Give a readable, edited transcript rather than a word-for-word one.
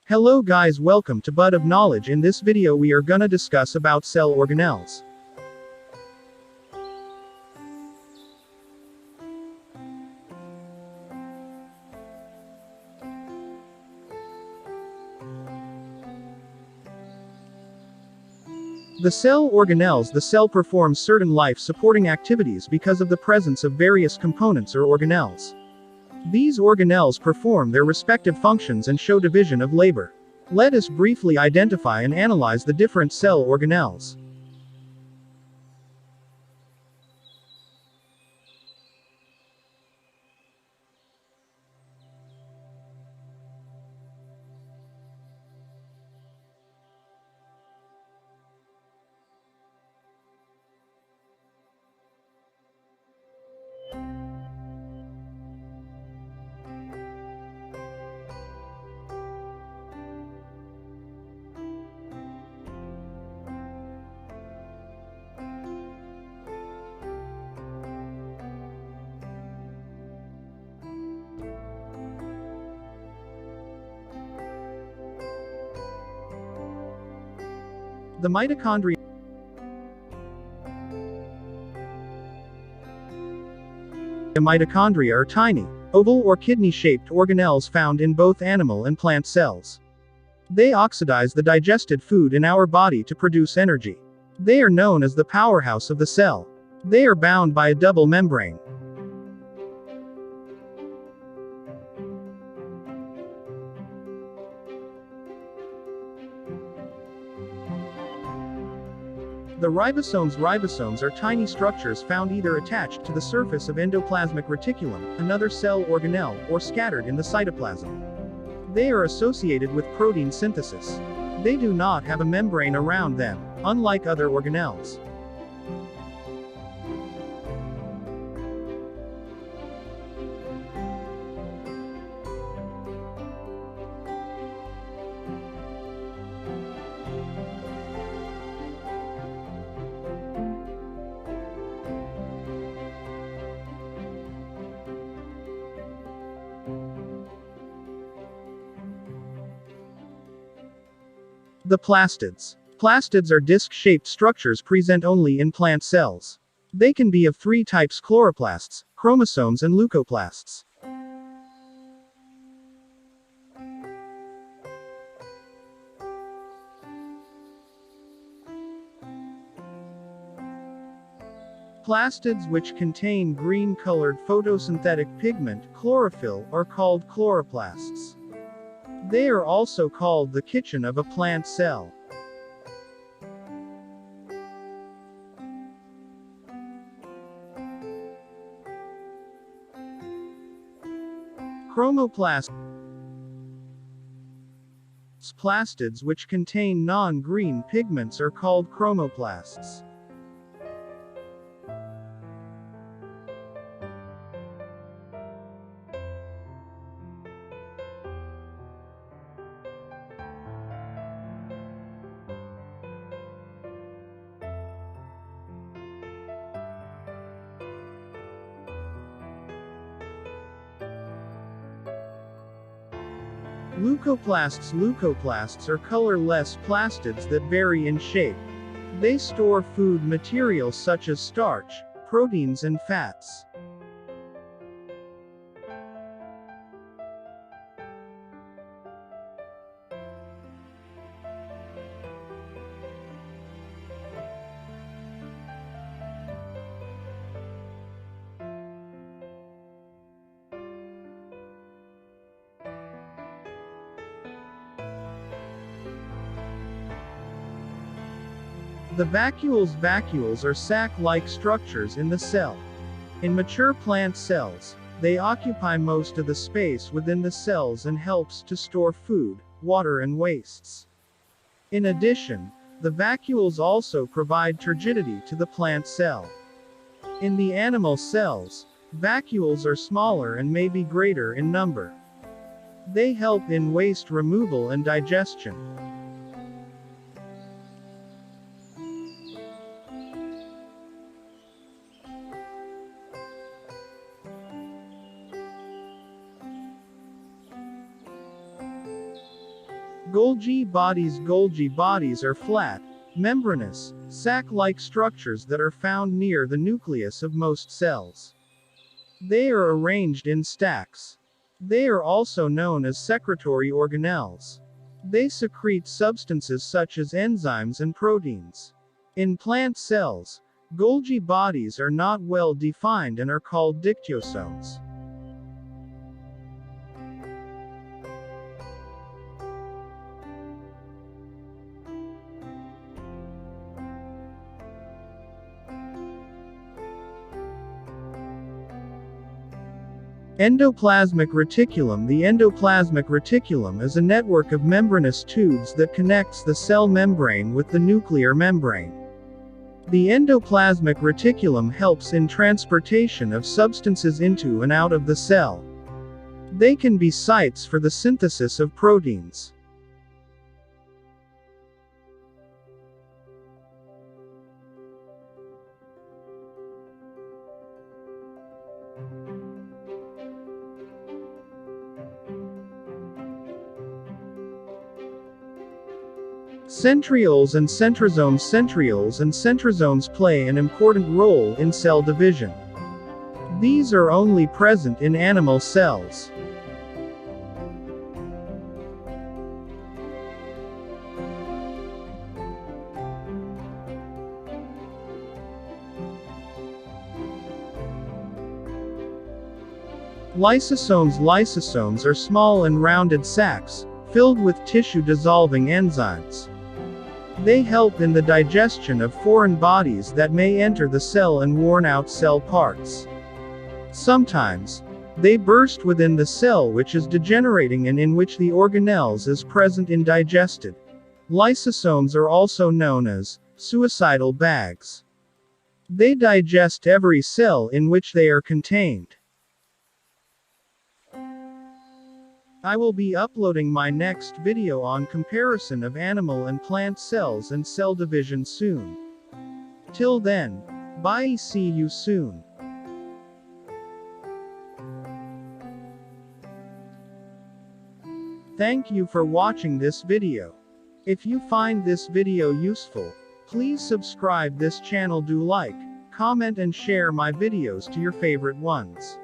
Hello guys, welcome to Bud of Knowledge. In this video we are gonna discuss about cell organelles. The cell organelles. The cell performs certain life-supporting activities because of the presence of various components or organelles. These organelles perform their respective functions and show division of labor. Let us briefly identify and analyze the different cell organelles. The mitochondria. Mitochondria are tiny, oval or kidney-shaped organelles found in both animal and plant cells. They oxidize the digested food in our body to produce energy. They are known as the powerhouse of the cell. They are bound by a double membrane. The ribosomes. Ribosomes are tiny structures found either attached to the surface of endoplasmic reticulum, another cell organelle, or scattered in the cytoplasm. They are associated with protein synthesis. They do not have a membrane around them, unlike other organelles. The plastids. Plastids are disc-shaped structures present only in plant cells. They can be of three types: chloroplasts, chromosomes and leucoplasts. Plastids, which contain green-colored photosynthetic pigment, chlorophyll, are called chloroplasts. They are also called the kitchen of a plant cell. Chromoplasts. Plastids, which contain non-green pigments, are called chromoplasts. Leucoplasts. Leucoplasts are colorless plastids that vary in shape. They store food material such as starch, proteins and fats. The vacuoles. Vacuoles are sac-like structures in the cell. In mature plant cells, they occupy most of the space within the cells and helps to store food, water and wastes. In addition, the vacuoles also provide turgidity to the plant cell. In the animal cells, vacuoles are smaller and may be greater in number. They help in waste removal and digestion. Golgi bodies are flat, membranous, sac-like structures that are found near the nucleus of most cells. They are arranged in stacks. They are also known as secretory organelles. They secrete substances such as enzymes and proteins. In plant cells, Golgi bodies are not well defined and are called dictyosomes. Endoplasmic reticulum. The endoplasmic reticulum is a network of membranous tubes that connects the cell membrane with the nuclear membrane. The endoplasmic reticulum helps in transportation of substances into and out of the cell. They can be sites for the synthesis of proteins. Centrioles and Centrosomes. Centrioles and Centrosomes play an important role in cell division. These are only present in animal cells. Lysosomes. Lysosomes are small and rounded sacs, filled with tissue-dissolving enzymes. They help in the digestion of foreign bodies that may enter the cell and worn-out cell parts. Sometimes, they burst within the cell which is degenerating and in which the organelles is present in digested. Lysosomes are also known as suicidal bags. They digest every cell in which they are contained. I will be uploading my next video on comparison of animal and plant cells and cell division soon. Till then, bye, see you soon. Thank you for watching this video. If you find this video useful, please subscribe this channel, do like, comment and share my videos to your favorite ones.